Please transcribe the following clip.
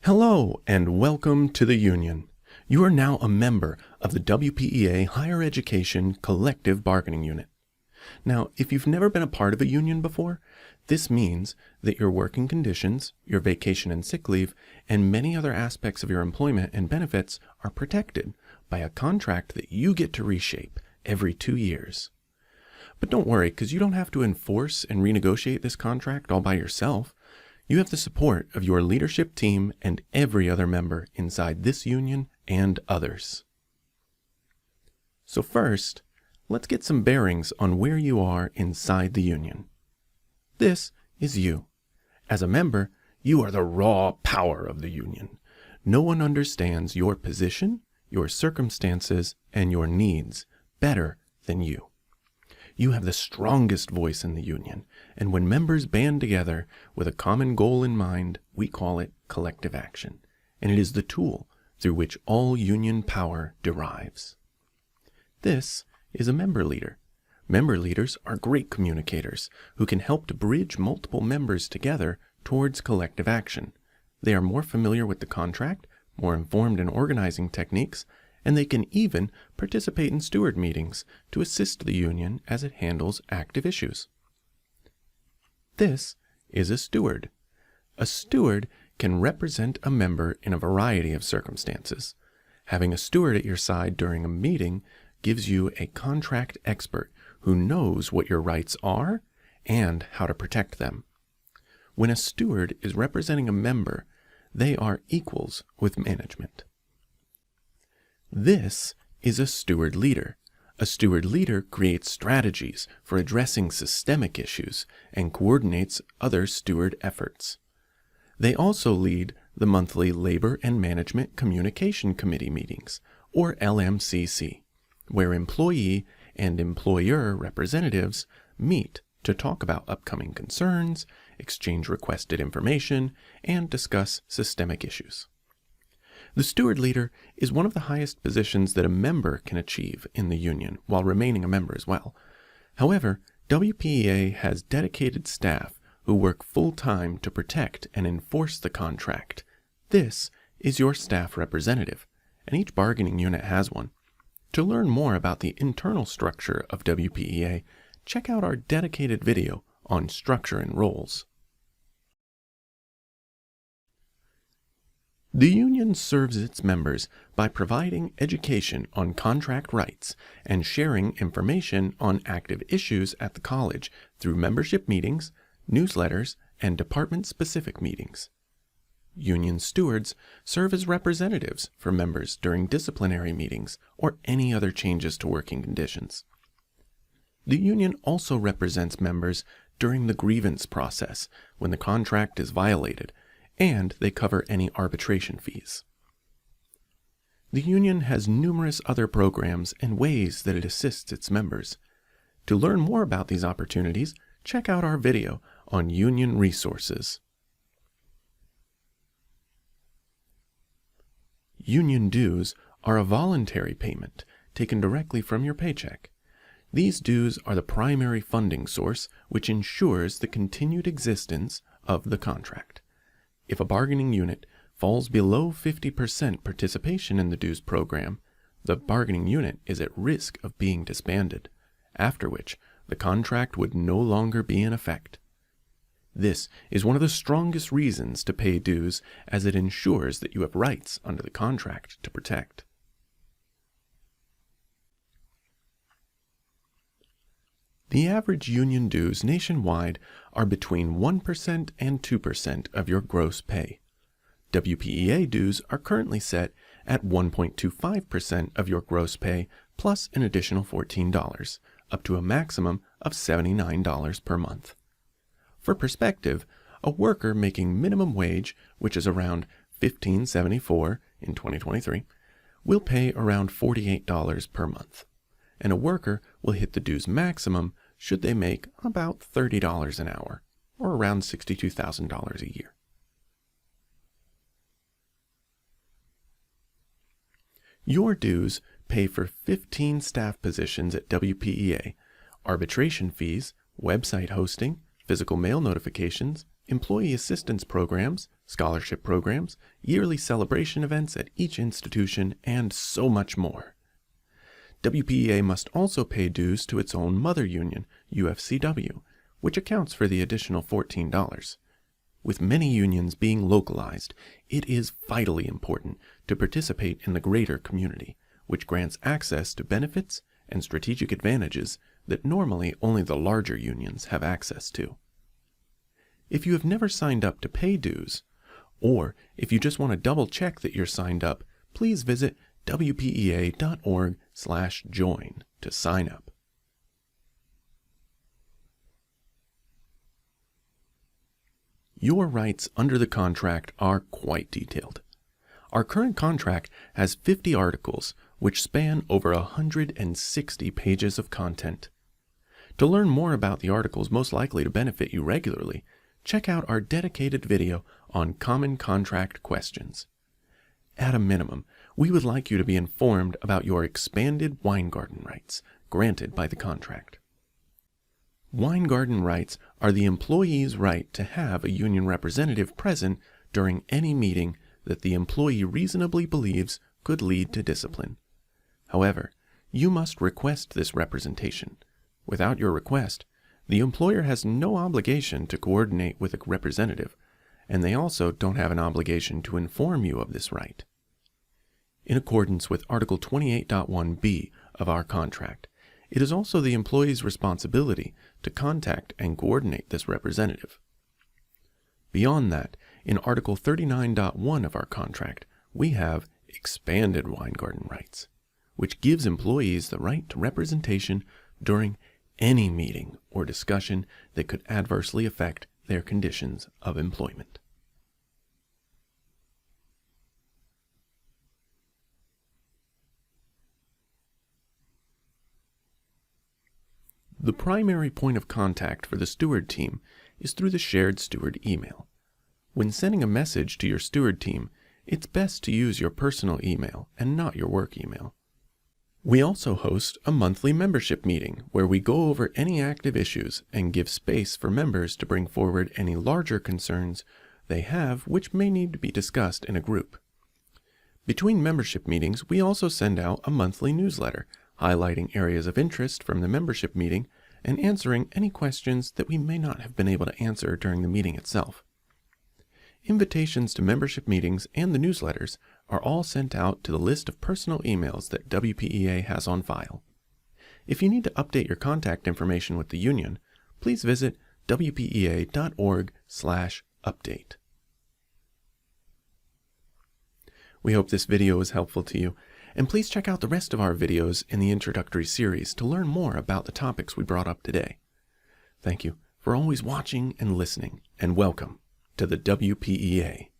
Hello and welcome to the Union. You are now a member of the WPEA Higher Education Collective Bargaining Unit. Now, if you've never been a part of a union before, this means that your working conditions, your vacation and sick leave, and many other aspects of your employment and benefits are protected by a contract that you get to reshape every 2 years. But don't worry, because you don't have to enforce and renegotiate this contract all by yourself. You have the support of your leadership team and every other member inside this union and others. So first, let's get some bearings on where you are inside the union. This is you. As a member, you are the raw power of the union. No one understands your position, your circumstances, and your needs better than you. You have the strongest voice in the union, and when members band together with a common goal in mind, we call it collective action, and it is the tool through which all union power derives. This is a member leader. Member leaders are great communicators who can help to bridge multiple members together towards collective action. They are more familiar with the contract, more informed in organizing techniques, and they can even participate in steward meetings to assist the union as it handles active issues. This is a steward. A steward can represent a member in a variety of circumstances. Having a steward at your side during a meeting gives you a contract expert who knows what your rights are and how to protect them. When a steward is representing a member, they are equals with management. This is a steward leader. A steward leader creates strategies for addressing systemic issues and coordinates other steward efforts. They also lead the monthly Labor and Management Communication Committee meetings, or LMCC, where employee and employer representatives meet to talk about upcoming concerns, exchange requested information, and discuss systemic issues. The steward leader is one of the highest positions that a member can achieve in the union while remaining a member as well. However, WPEA has dedicated staff who work full-time to protect and enforce the contract. This is your staff representative, and each bargaining unit has one. To learn more about the internal structure of WPEA, check out our dedicated video on structure and roles. The union serves its members by providing education on contract rights and sharing information on active issues at the college through membership meetings, newsletters, and department-specific meetings. Union stewards serve as representatives for members during disciplinary meetings or any other changes to working conditions. The union also represents members during the grievance process when the contract is violated, and they cover any arbitration fees. The union has numerous other programs and ways that it assists its members. To learn more about these opportunities, check out our video on union resources. Union dues are a voluntary payment taken directly from your paycheck. These dues are the primary funding source which ensures the continued existence of the contract. If a bargaining unit falls below 50% participation in the dues program, the bargaining unit is at risk of being disbanded, after which the contract would no longer be in effect. This is one of the strongest reasons to pay dues, as it ensures that you have rights under the contract to protect. The average union dues nationwide are between 1% and 2% of your gross pay. WPEA dues are currently set at 1.25% of your gross pay plus an additional $14, up to a maximum of $79 per month. For perspective, a worker making minimum wage, which is around $15.74 in 2023, will pay around $48 per month, and a worker will hit the dues maximum should they make about $30 an hour, or around $62,000 a year. Your dues pay for 15 staff positions at WPEA, arbitration fees, website hosting, physical mail notifications, employee assistance programs, scholarship programs, yearly celebration events at each institution, and so much more. WPEA must also pay dues to its own mother union, UFCW, which accounts for the additional $14. With many unions being localized, it is vitally important to participate in the greater community, which grants access to benefits and strategic advantages that normally only the larger unions have access to. If you have never signed up to pay dues, or if you just want to double check that you're signed up, please visit wpea.org/join to sign up. Your rights under the contract are quite detailed. Our current contract has 50 articles which span over 160 pages of content. To learn more about the articles most likely to benefit you regularly, check out our dedicated video on common contract questions. At a minimum, we would like you to be informed about your expanded Weingarten rights granted by the contract. Weingarten rights are the employee's right to have a union representative present during any meeting that the employee reasonably believes could lead to discipline. However, you must request this representation. Without your request, the employer has no obligation to coordinate with a representative, and they also don't have an obligation to inform you of this right. In accordance with Article 28.1b of our contract, it is also the employee's responsibility to contact and coordinate this representative. Beyond that, in Article 39.1 of our contract, we have expanded Weingarten rights, which gives employees the right to representation during any meeting or discussion that could adversely affect their conditions of employment. The primary point of contact for the steward team is through the shared steward email. When sending a message to your steward team, it's best to use your personal email and not your work email. We also host a monthly membership meeting where we go over any active issues and give space for members to bring forward any larger concerns they have which may need to be discussed in a group. Between membership meetings, we also send out a monthly newsletter highlighting areas of interest from the membership meeting and answering any questions that we may not have been able to answer during the meeting itself. Invitations to membership meetings and the newsletters are all sent out to the list of personal emails that WPEA has on file. If you need to update your contact information with the union, please visit wpea.org/update. We hope this video was helpful to you, and please check out the rest of our videos in the introductory series to learn more about the topics we brought up today. Thank you for always watching and listening, and welcome to the WPEA.